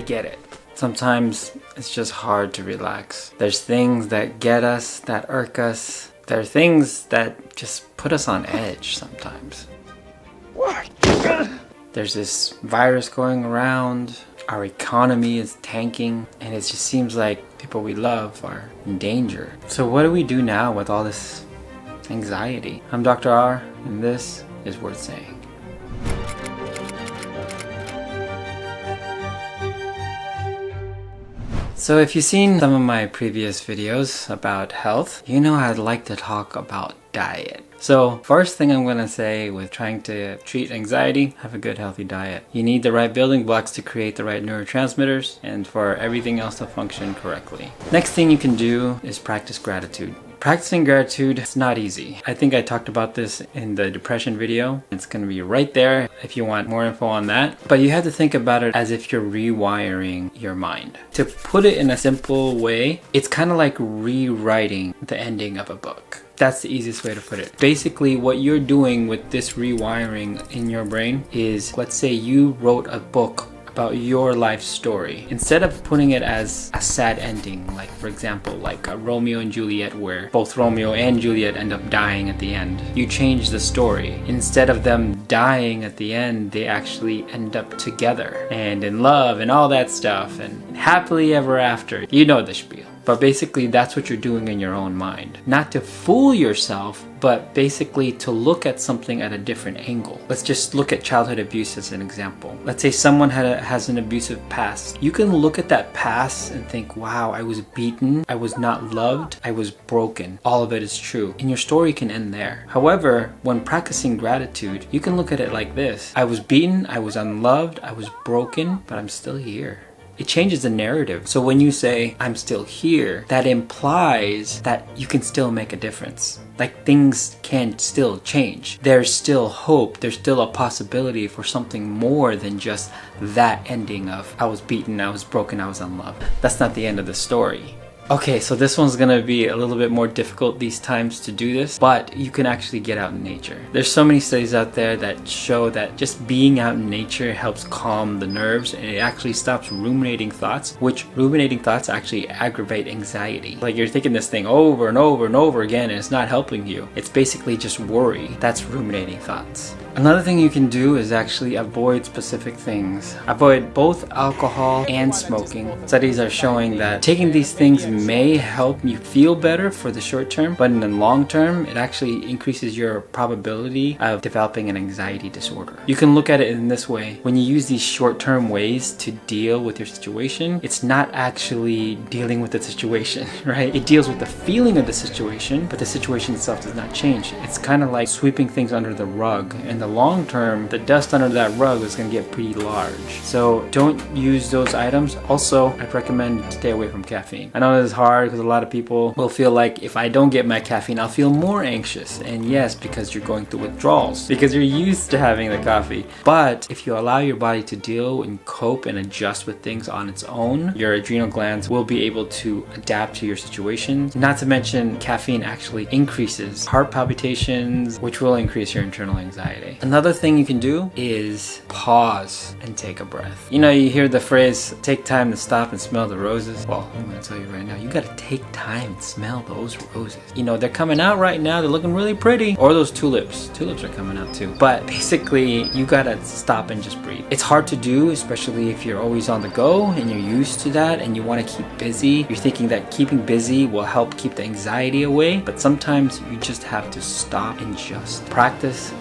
get it. Sometimes it's just hard to relax. There's things that get us, that irk us. There are things that just put us on edge sometimes. What? There's this virus going around. Our economy is tanking, and it just seems like people we love are in danger. So what do we do now with all this anxiety? I'm Dr. R, and this is Worth Saying. So if you've seen some of my previous videos about health, you know I'd like to talk about diet. So first thing I'm going to say with trying to treat anxiety, have a good healthy diet. You need the right building blocks to create the right neurotransmitters and for everything else to function correctly. Next thing you can do is practice gratitude. Practicing gratitude is not easy. I think I talked about this in the depression video. It's going to be right there if you want more info on that. But you have to think about it as if you're rewiring your mind. To put it in a simple way, it's kind of like rewriting the ending of a book. That's the easiest way to put it. Basically, what you're doing with this rewiring in your brain is, let's say you wrote a book about your life story. Instead of putting it as a sad ending, like for example, like a Romeo and Juliet where both Romeo and Juliet end up dying at the end, you change the story. Instead of them dying at the end, they actually end up together and in love and all that stuff and happily ever after. You know the spiel. But basically that's what you're doing in your own mind. Not to fool yourself, but basically to look at something at a different angle. Let's just look at childhood abuse as an example. Let's say someone has an abusive past. You can look at that past and think, wow, I was beaten, I was not loved, I was broken. All of it is true. And your story can end there. However, when practicing gratitude, you can look at it like this. I was beaten, I was unloved, I was broken, but I'm still here. It changes the narrative. So when you say, I'm still here, that implies that you can still make a difference. Like things can still change. There's still hope. There's still a possibility for something more than just that ending of, I was beaten, I was broken, I was unloved. That's not the end of the story. Okay, so this one's gonna be a little bit more difficult these times to do this, but you can actually get out in nature. There's so many studies out there that show that just being out in nature helps calm the nerves and it actually stops ruminating thoughts, which ruminating thoughts actually aggravate anxiety. Like you're thinking this thing over and over and over again and it's not helping you. It's basically just worry. That's ruminating thoughts. Another thing you can do is actually avoid specific things. Avoid both alcohol and smoking. Studies are showing that taking these things may help you feel better for the short term, but in the long term, it actually increases your probability of developing an anxiety disorder. You can look at it in this way. When you use these short-term ways to deal with your situation, it's not actually dealing with the situation, right? It deals with the feeling of the situation, but the situation itself does not change. It's kind of like sweeping things under the rug. In the long term, the dust under that rug is going to get pretty large. So don't use those items. Also, I'd recommend stay away from caffeine. I know this is hard because a lot of people will feel like if I don't get my caffeine, I'll feel more anxious. And yes, because you're going through withdrawals, because you're used to having the coffee. But if you allow your body to deal and cope and adjust with things on its own, your adrenal glands will be able to adapt to your situation. Not to mention, caffeine actually increases heart palpitations, which will increase your internal anxiety. Another thing you can do is pause and take a breath. You know, you hear the phrase, take time to stop and smell the roses. Well, I'm going to tell you right now, you got to take time and smell those roses. You know, they're coming out right now. They're looking really pretty. Or those tulips. Tulips are coming out too. But basically, you got to stop and just breathe. It's hard to do, especially if you're always on the go and you're used to that and you want to keep busy. You're thinking that keeping busy will help keep the anxiety away. But sometimes you just have to stop and just practice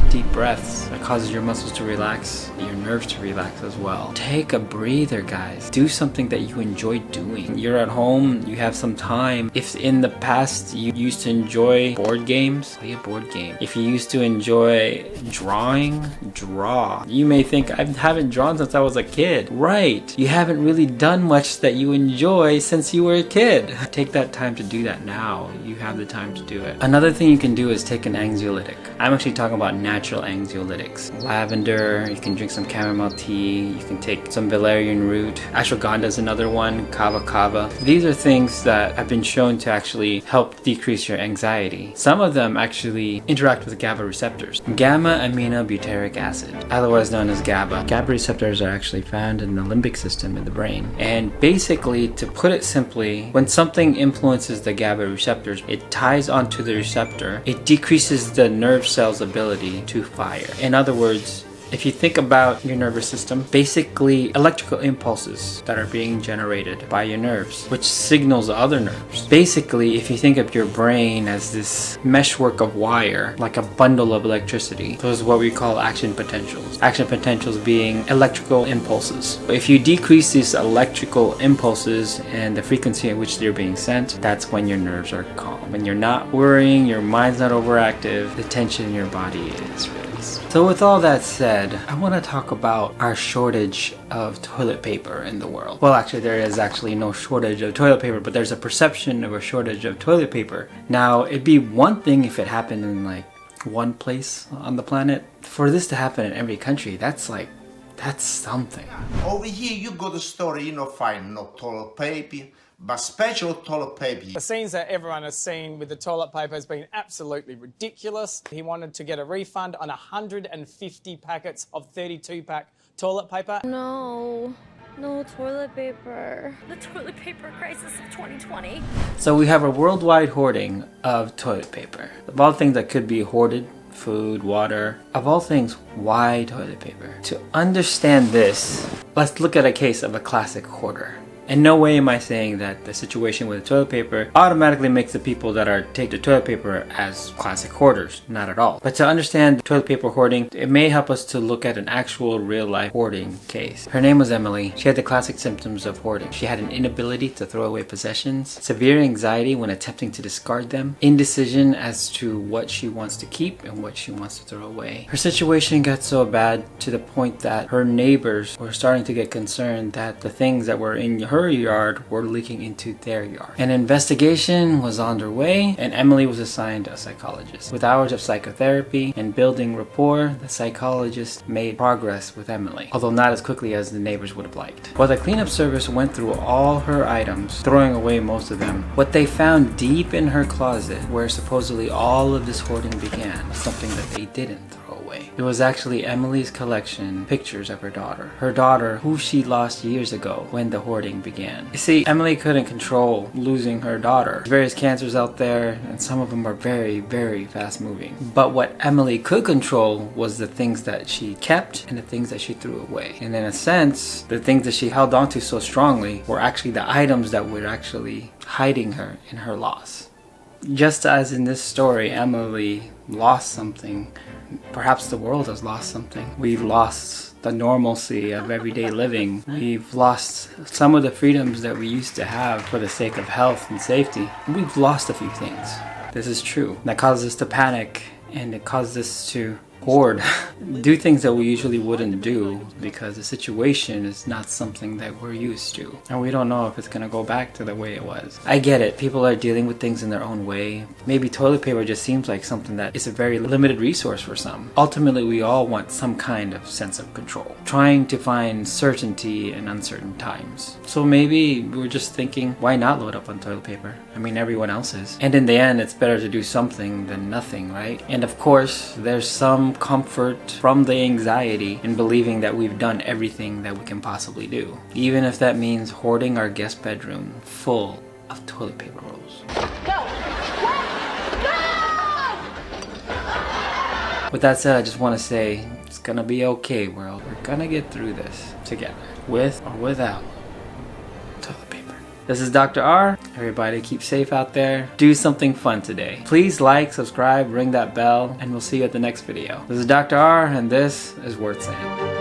deep breaths. That causes your muscles to relax, your nerves to relax as well. Take a breather, guys. Do something that you enjoy doing. You're at home, you have some time. If in the past you used to enjoy board games, play a board game. If you used to enjoy drawing, draw. You may think, I haven't drawn since I was a kid. Right. You haven't really done much that you enjoy since you were a kid. Take that time to do that now. You have the time to do it. Another thing you can do is take an anxiolytic. I'm actually talking about natural natural anxiolytics. Lavender, you can drink some chamomile tea, you can take some valerian root. Ashwagandha is another one, kava. These are things that have been shown to actually help decrease your anxiety. Some of them actually interact with GABA receptors. Gamma aminobutyric acid, otherwise known as GABA. GABA receptors are actually found in the limbic system in the brain. And basically, to put it simply, when something influences the GABA receptors, it ties onto the receptor. It decreases the nerve cell's ability to fire. In other words, if you think about your nervous system, basically electrical impulses that are being generated by your nerves, which signals other nerves. Basically, if you think of your brain as this meshwork of wire, like a bundle of electricity, those are what we call action potentials. Action potentials being electrical impulses. If you decrease these electrical impulses and the frequency at which they're being sent, that's when your nerves are calm. When you're not worrying, your mind's not overactive, the tension in your body is released. So with all that said, I want to talk about our shortage of toilet paper in the world. Well, actually, there is actually no shortage of toilet paper, but there's a perception of a shortage of toilet paper. Now, it'd be one thing if it happened in like one place on the planet. For this to happen in every country, that's something. Over here, you go to the store, find no toilet paper, but special toilet paper. The scenes that everyone has seen with the toilet paper has been absolutely ridiculous. He wanted to get a refund on 150 packets of 32-pack toilet paper. No toilet paper. The toilet paper crisis of 2020. So we have a worldwide hoarding of toilet paper. Of all things that could be hoarded, food, water, of all things, why toilet paper? To understand this, let's look at a case of a classic hoarder. In no way am I saying that the situation with the toilet paper automatically makes the people that take the toilet paper as classic hoarders. Not at all. But to understand toilet paper hoarding, it may help us to look at an actual real-life hoarding case. Her name was Emily. She had the classic symptoms of hoarding. She had an inability to throw away possessions, severe anxiety when attempting to discard them, indecision as to what she wants to keep and what she wants to throw away. Her situation got so bad to the point that her neighbors were starting to get concerned that the things that were in her yard were leaking into their yard. An investigation was underway and Emily was assigned a psychologist. With hours of psychotherapy and building rapport, the psychologist made progress with Emily, although not as quickly as the neighbors would have liked. While the cleanup service went through all her items, throwing away most of them, what they found deep in her closet, where supposedly all of this hoarding began, was something that they didn't throw away. It was actually Emily's collection pictures of her daughter who she lost years ago when the hoarding began. You see, Emily couldn't control losing her daughter. There's various cancers out there and some of them are very, very fast moving. But what Emily could control was the things that she kept and the things that she threw away. And in a sense, the things that she held onto so strongly were actually the items that were actually hiding her in her loss. Just as in this story, Emily lost something, perhaps the world has lost something. We've lost the normalcy of everyday living. We've lost some of the freedoms that we used to have for the sake of health and safety. We've lost a few things. This is true. That causes us to panic and it causes us to hoard, do things that we usually wouldn't do because the situation is not something that we're used to. And we don't know if it's gonna go back to the way it was. I get it, people are dealing with things in their own way. Maybe toilet paper just seems like something that is a very limited resource for some. Ultimately, we all want some kind of sense of control, trying to find certainty in uncertain times. So maybe we're just thinking, why not load up on toilet paper? I mean, everyone else is. And in the end, it's better to do something than nothing, right? And of course, there's some comfort from the anxiety in believing that we've done everything that we can possibly do, even if that means hoarding our guest bedroom full of toilet paper rolls. Go! With that said, I just want to say it's gonna be okay, world. We're gonna get through this together, with or without toilet paper. This is Dr. R. Everybody keep safe out there. Do something fun today. Please like, subscribe, ring that bell, and we'll see you at the next video. This is Dr. R, and this is Worth Saying.